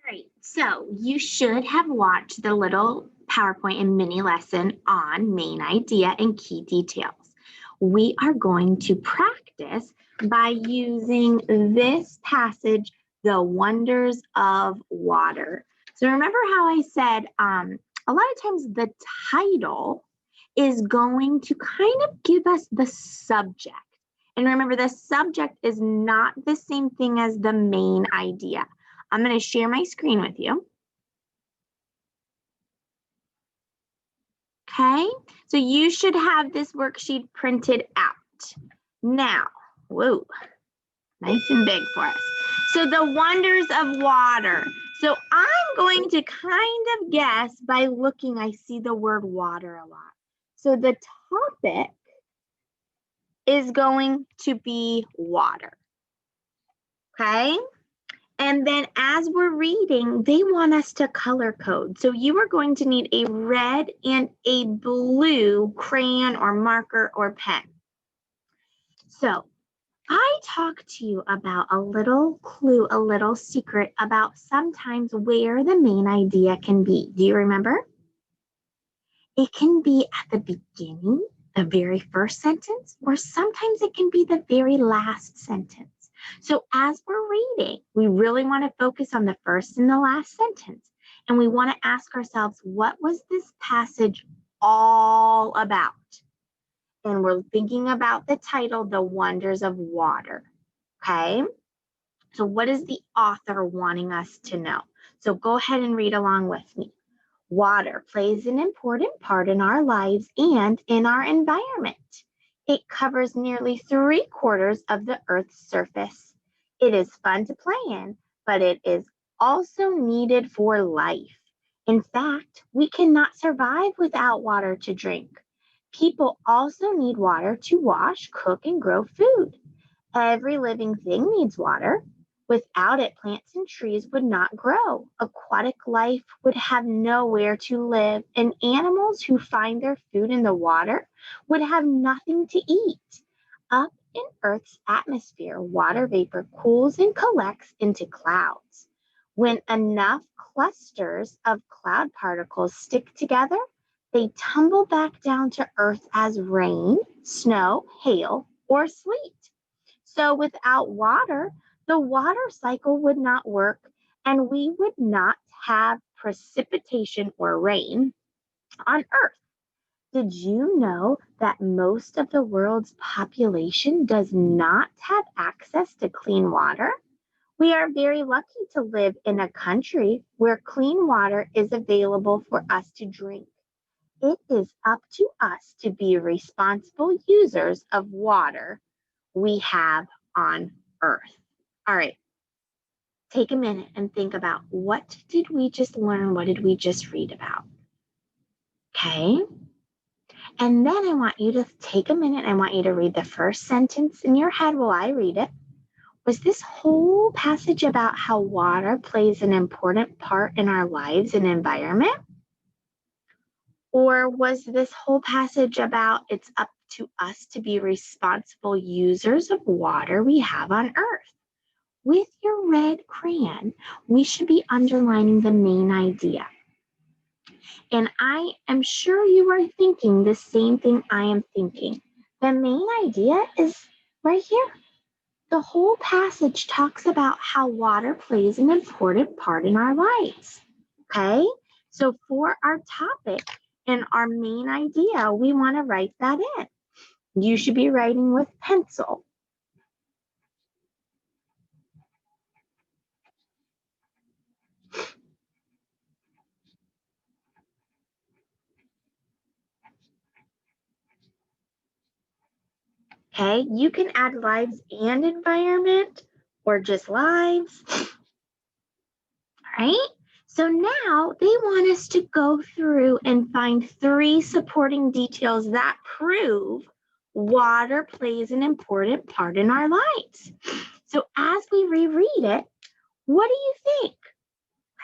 Great. So you should have watched the little PowerPoint and mini lesson on main idea and key details. We are going to practice by using this passage, The Wonders of Water. So remember how I said a lot of times the title is going to kind of give us the subject. And remember, the subject is not the same thing as the main idea. I'm going to share my screen with you. Okay, so you should have this worksheet printed out. Now, whoa, nice and big for us. So the wonders of water. So I'm going to kind of guess by looking, I see the word water a lot. So the topic is going to be water. Okay. And then as we're reading, they want us to color code. So you are going to need a red and a blue crayon or marker or pen. So I talked to you about a little clue, a little secret about sometimes where the main idea can be. Do you remember? It can be at the beginning, the very first sentence, or sometimes it can be the very last sentence. So as we're reading, we really want to focus on the first and the last sentence. And we want to ask ourselves, what was this passage all about? And we're thinking about the title, The Wonders of Water. Okay. So what is the author wanting us to know? So go ahead and read along with me. Water plays an important part in our lives and in our environment. It covers nearly 3/4 of the Earth's surface. It is fun to play in, but it is also needed for life. In fact, we cannot survive without water to drink. People also need water to wash, cook, and grow food. Every living thing needs water. Without it, plants and trees would not grow. Aquatic life would have nowhere to live, and animals who find their food in the water would have nothing to eat. Up in Earth's atmosphere, water vapor cools and collects into clouds. When enough clusters of cloud particles stick together, they tumble back down to Earth as rain, snow, hail, or sleet. So without water, the water cycle would not work and we would not have precipitation or rain on Earth. Did you know that most of the world's population does not have access to clean water? We are very lucky to live in a country where clean water is available for us to drink. It is up to us to be responsible users of water we have on Earth. All right, take a minute and think about, what did we just learn? What did we just read about? Okay. And then I want you to take a minute. I want you to read the first sentence in your head while I read it. Was this whole passage about how water plays an important part in our lives and environment? Or was this whole passage about it's up to us to be responsible users of water we have on Earth? With your red crayon, we should be underlining the main idea. And I am sure you are thinking the same thing I am thinking. The main idea is right here. The whole passage talks about how water plays an important part in our lives. Okay, so for our topic and our main idea, we want to write that in. You should be writing with pencil. Okay, you can add lives and environment or just lives. All right, so now they want us to go through and find 3 supporting details that prove water plays an important part in our lives. So as we reread it, what do you think?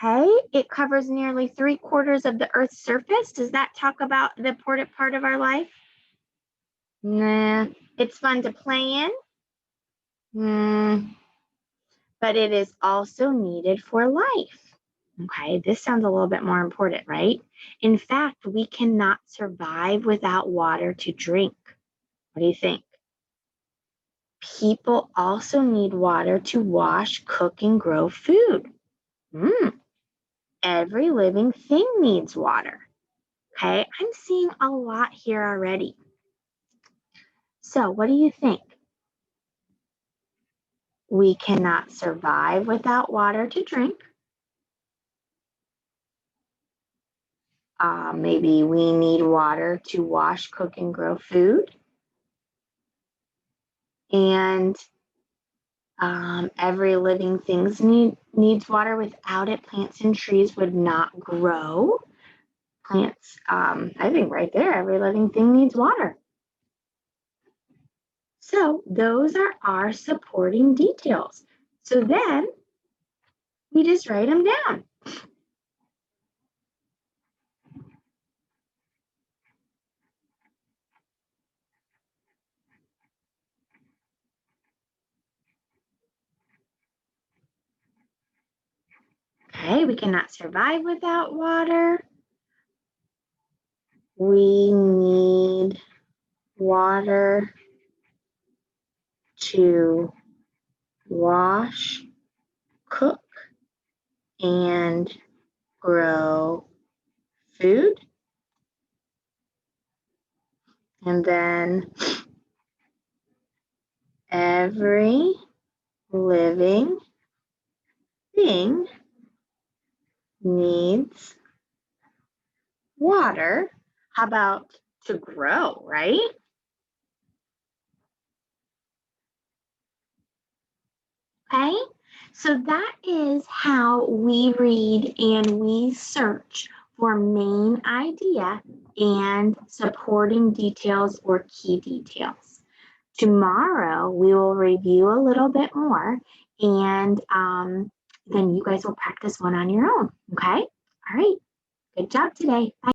Okay, it covers nearly 3/4 of the Earth's surface. Does that talk about the important part of our life? Nah. It's fun to play in. But it is also needed for life. Okay, this sounds a little bit more important, right? In fact, we cannot survive without water to drink. What do you think? People also need water to wash, cook, and grow food. Every living thing needs water. Okay, I'm seeing a lot here already. So, what do you think? We cannot survive without water to drink. Maybe we need water to wash, cook, and grow food. And every living thing needs water. Without it, plants and trees would not grow. Plants, I think right there, every living thing needs water. So those are our supporting details. So then we just write them down. Okay, we cannot survive without water. We need water to wash, cook, and grow food. And then every living thing needs water. How about to grow, right? Okay, so that is how we read and we search for main idea and supporting details or key details. Tomorrow, we will review a little bit more and then you guys will practice one on your own, okay? All right, good job today. Bye.